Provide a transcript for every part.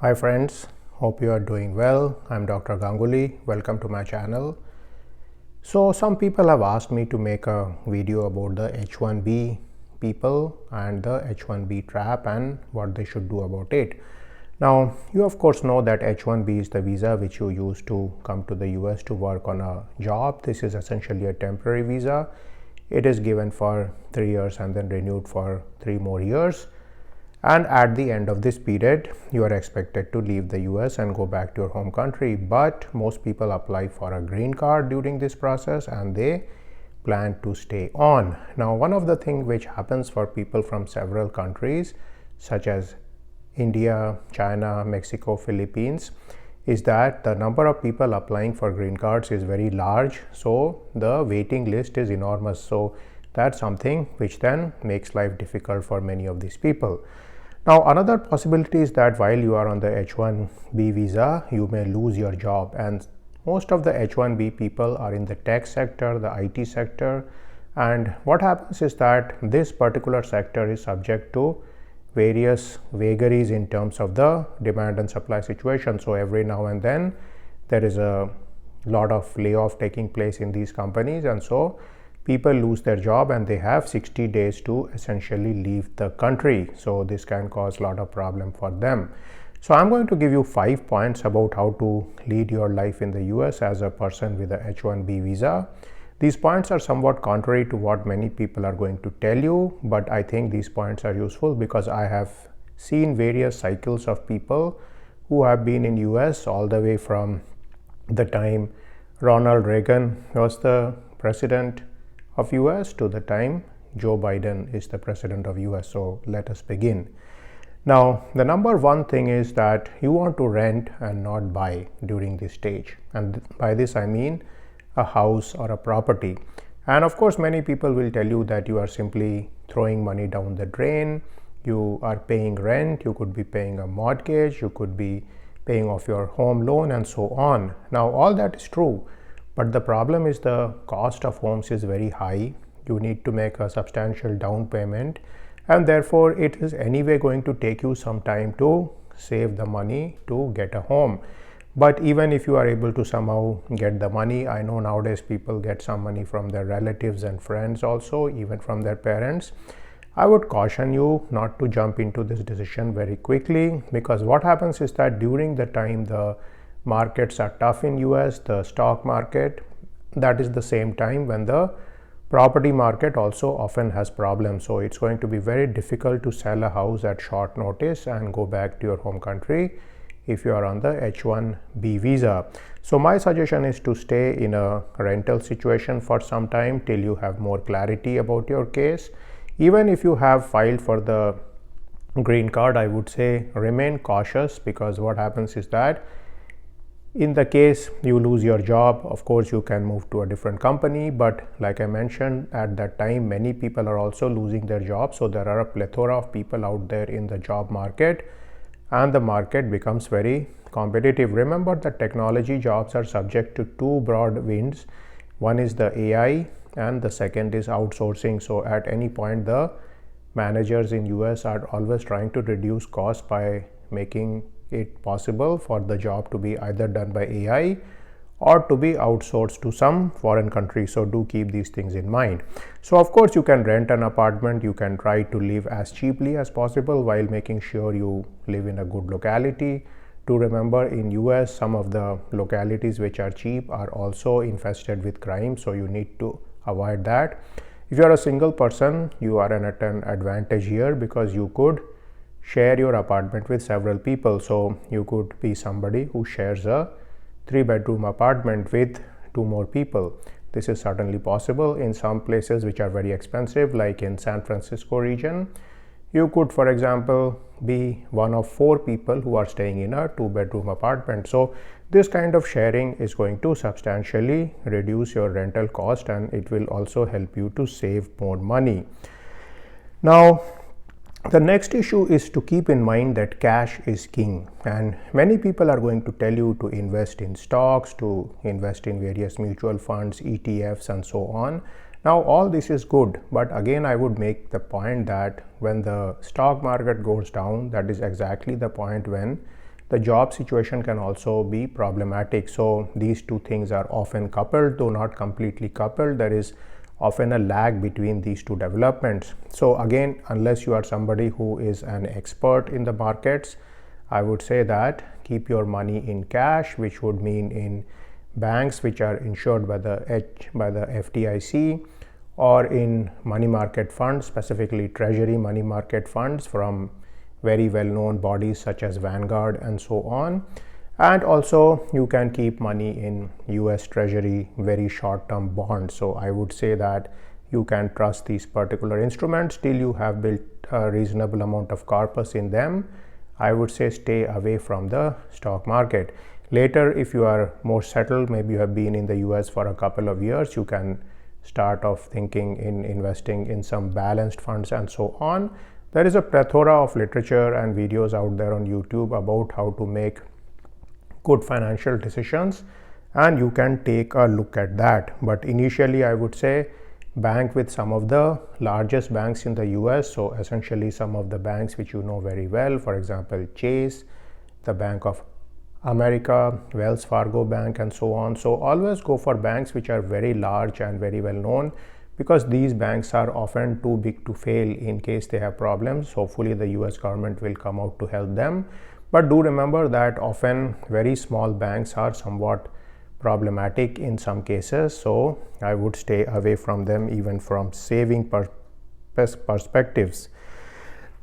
Hi friends, hope you are doing well. I'm Dr. Ganguly. Welcome to my channel. So some people have asked me to make a video about the H1B people and the H1B trap and what they should do about it. Now, you of course know that H1B is the visa which you use to come to the US to work on a job. This is essentially a temporary visa. It is given for 3 years and then renewed for 3 more years. And at the end of this period, you are expected to leave the US and go back to your home country. But most people apply for a green card during this process and they plan to stay on. Now, one of the things which happens for people from several countries, such as India, China, Mexico, Philippines, is that the number of people applying for green cards is very large. So the waiting list is enormous. So that's something which then makes life difficult for many of these people. Now, another possibility is that while you are on the H1B visa, you may lose your job, and most of the H1B people are in the tech sector, the IT sector, and what happens is that this particular sector is subject to various vagaries in terms of the demand and supply situation. So every now and then there is a lot of layoff taking place in these companies, and so people lose their job and they have 60 days to essentially leave the country. So this can cause a lot of problem for them. So I'm going to give you 5 points about how to lead your life in the US as a person with a H1B visa. These points are somewhat contrary to what many people are going to tell you, but I think these points are useful because I have seen various cycles of people who have been in US all the way from the time Ronald Reagan was the president of US to the time Joe Biden is the president of US. So let us begin. Now, the number one thing is that you want to rent and not buy during this stage. And by this I mean a house or a property. And of course, many people will tell you that you are simply throwing money down the drain. You are paying rent, you could be paying a mortgage, you could be paying off your home loan and so on. Now, all that is true. But the problem is the cost of homes is very high. You need to make a substantial down payment, and therefore it is anyway going to take you some time to save the money to get a home. But even if you are able to somehow get the money, I know nowadays people get some money from their relatives and friends also, even from their parents. I would caution you not to jump into this decision very quickly, because what happens is that during the time the markets are tough in US, the stock market, that is the same time when the property market also often has problems. So it's going to be very difficult to sell a house at short notice and go back to your home country if you are on the H1B visa. So my suggestion is to stay in a rental situation for some time till you have more clarity about your case. Even if you have filed for the green card, I would say remain cautious, because what happens is that in the case you lose your job, of course you can move to a different company, but like I mentioned, at that time many people are also losing their jobs. So there are a plethora of people out there in the job market, and the market becomes very competitive. Remember that technology jobs are subject to two broad winds. One is the AI and the second is outsourcing. So at any point the managers in US are always trying to reduce costs by making it possible for the job to be either done by AI or to be outsourced to some foreign country. So do keep these things in mind. So of course you can rent an apartment, you can try to live as cheaply as possible while making sure you live in a good locality. To remember, in US some of the localities which are cheap are also infested with crime, so you need to avoid that. If you are a single person, you are at an advantage here because you could share your apartment with several people. So you could be somebody who shares a 3-bedroom apartment with 2 more people. This is certainly possible in some places which are very expensive, like in San Francisco region. You could, for example, be one of 4 people who are staying in a 2-bedroom apartment. So this kind of sharing is going to substantially reduce your rental cost, and it will also help you to save more money. Now, the next issue is to keep in mind that cash is king, and many people are going to tell you to invest in stocks, to invest in various mutual funds, ETFs and so on. Now all this is good, but again I would make the point that when the stock market goes down, that is exactly the point when the job situation can also be problematic. So these two things are often coupled, though not completely coupled. There is often a lag between these two developments. So again, unless you are somebody who is an expert in the markets, I would say that keep your money in cash, which would mean in banks which are insured by the FDIC, or in money market funds, specifically treasury money market funds from very well-known bodies such as Vanguard and so on. And also you can keep money in US Treasury very short-term bonds. So I would say that you can trust these particular instruments till you have built a reasonable amount of corpus in them. I would say stay away from the stock market. Later, if you are more settled, maybe you have been in the US for a couple of years, you can start off thinking in investing in some balanced funds and so on. There is a plethora of literature and videos out there on YouTube about how to make good financial decisions, and you can take a look at that. But initially, I would say bank with some of the largest banks in the US. So essentially some of the banks which you know very well, for example, Chase, the Bank of America, Wells Fargo Bank, and so on. So always go for banks which are very large and very well known, because these banks are often too big to fail in case they have problems. Hopefully the US government will come out to help them. But do remember that often very small banks are somewhat problematic in some cases. So I would stay away from them even from saving perspectives.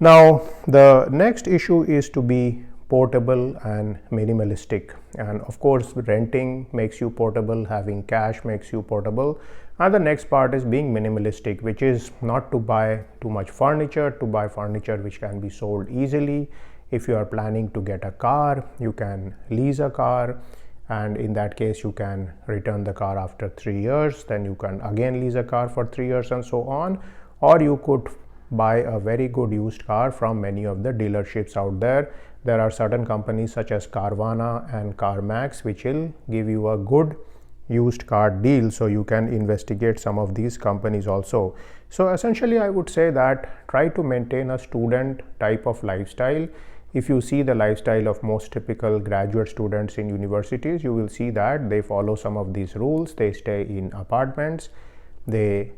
Now the next issue is to be portable and minimalistic, and of course renting makes you portable, having cash makes you portable, and the next part is being minimalistic, which is not to buy too much furniture, to buy furniture which can be sold easily. If you are planning to get a car, you can lease a car, and in that case you can return the car after 3 years, then you can again lease a car for 3 years and so on. Or you could buy a very good used car from many of the dealerships out there. There are certain companies such as Carvana and CarMax which will give you a good used car deal, so you can investigate some of these companies also. So essentially I would say that try to maintain a student type of lifestyle. If you see the lifestyle of most typical graduate students in universities, you will see that they follow some of these rules. They stay in apartments, they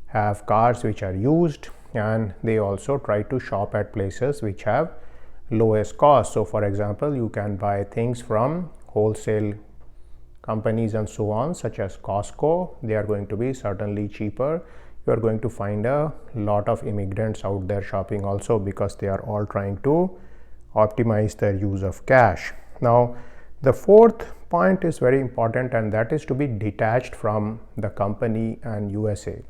have cars which are used, and they also try to shop at places which have lowest cost. So for example, you can buy things from wholesale companies and so on, such as Costco. They are going to be certainly cheaper. You are going to find a lot of immigrants out there shopping also, because they are all trying to optimize their use of cash. Now the fourth point is very important, and that is to be detached from the company and USA.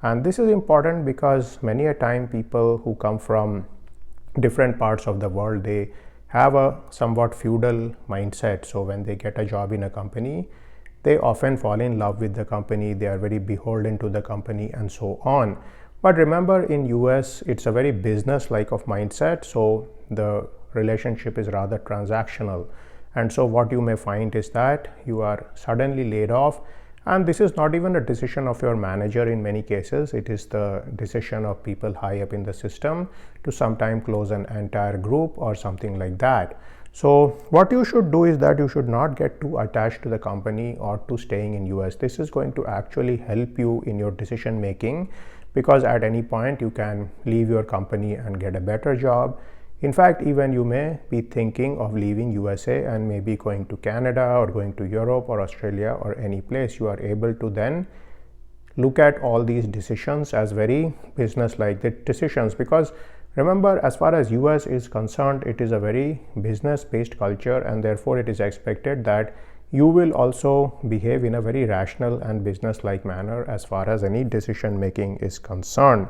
And this is important because many a time people who come from different parts of the world, they have a somewhat feudal mindset. So when they get a job in a company, they often fall in love with the company, they are very beholden to the company and so on. But remember, in US it's a very business like of mindset, so the relationship is rather transactional. And so what you may find is that you are suddenly laid off, and this is not even a decision of your manager in many cases. It is the decision of people high up in the system to sometime close an entire group or something like that. So what you should do is that you should not get too attached to the company or to staying in US. This is going to actually help you in your decision making, because at any point you can leave your company and get a better job. In fact, even you may be thinking of leaving USA and maybe going to Canada or going to Europe or Australia or any place. You are able to then look at all these decisions as very business-like decisions, because remember, as far as US is concerned, it is a very business-based culture, and therefore it is expected that you will also behave in a very rational and business-like manner as far as any decision making is concerned.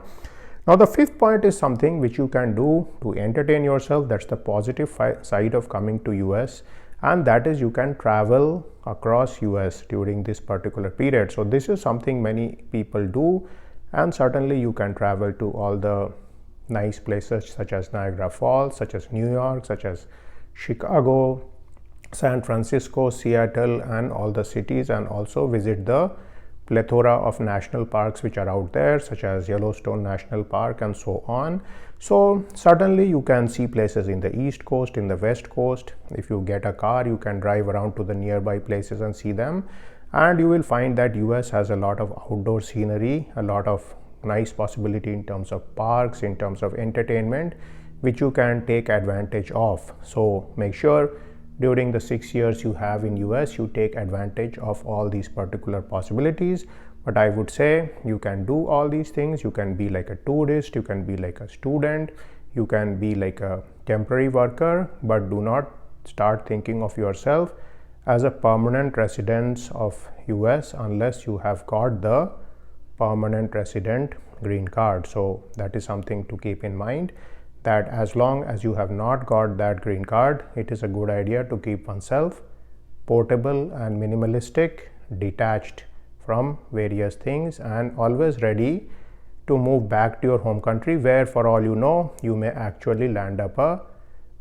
Now the fifth point is something which you can do to entertain yourself. That's the positive side of coming to US, and that is you can travel across US during this particular period. So this is something many people do, and certainly you can travel to all the nice places such as Niagara Falls, such as New York, such as Chicago, San Francisco, Seattle, and all the cities, and also visit the plethora of national parks which are out there, such as Yellowstone National Park and so on. So certainly you can see places in the East Coast, in the West Coast. If you get a car, you can drive around to the nearby places and see them, and you will find that US has a lot of outdoor scenery, a lot of nice possibility in terms of parks, in terms of entertainment, which you can take advantage of. So make sure during the 6 years you have in US, you take advantage of all these particular possibilities. But I would say you can do all these things. You can be like a tourist, you can be like a student, you can be like a temporary worker, but do not start thinking of yourself as a permanent resident of US unless you have got the permanent resident green card. So that is something to keep in mind, that as long as you have not got that green card, it is a good idea to keep oneself portable and minimalistic, detached from various things, and always ready to move back to your home country, where for all you know, you may actually land up a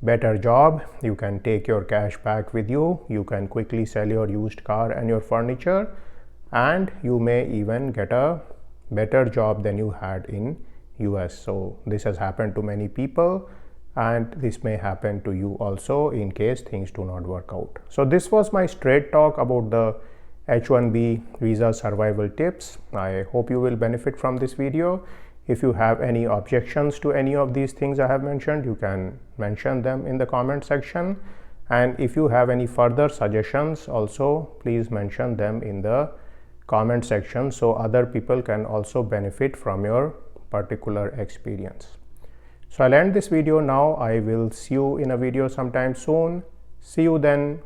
better job. You can take your cash back with you, you can quickly sell your used car and your furniture, and you may even get a better job than you had in US. So this has happened to many people, and this may happen to you also in case things do not work out. So this was my straight talk about the H1B visa survival tips. I hope you will benefit from this video. If you have any objections to any of these things I have mentioned, you can mention them in the comment section. And if you have any further suggestions also, please mention them in the comment section so other people can also benefit from your particular experience. So I'll end this video now. I will see you in a video sometime soon. See you then.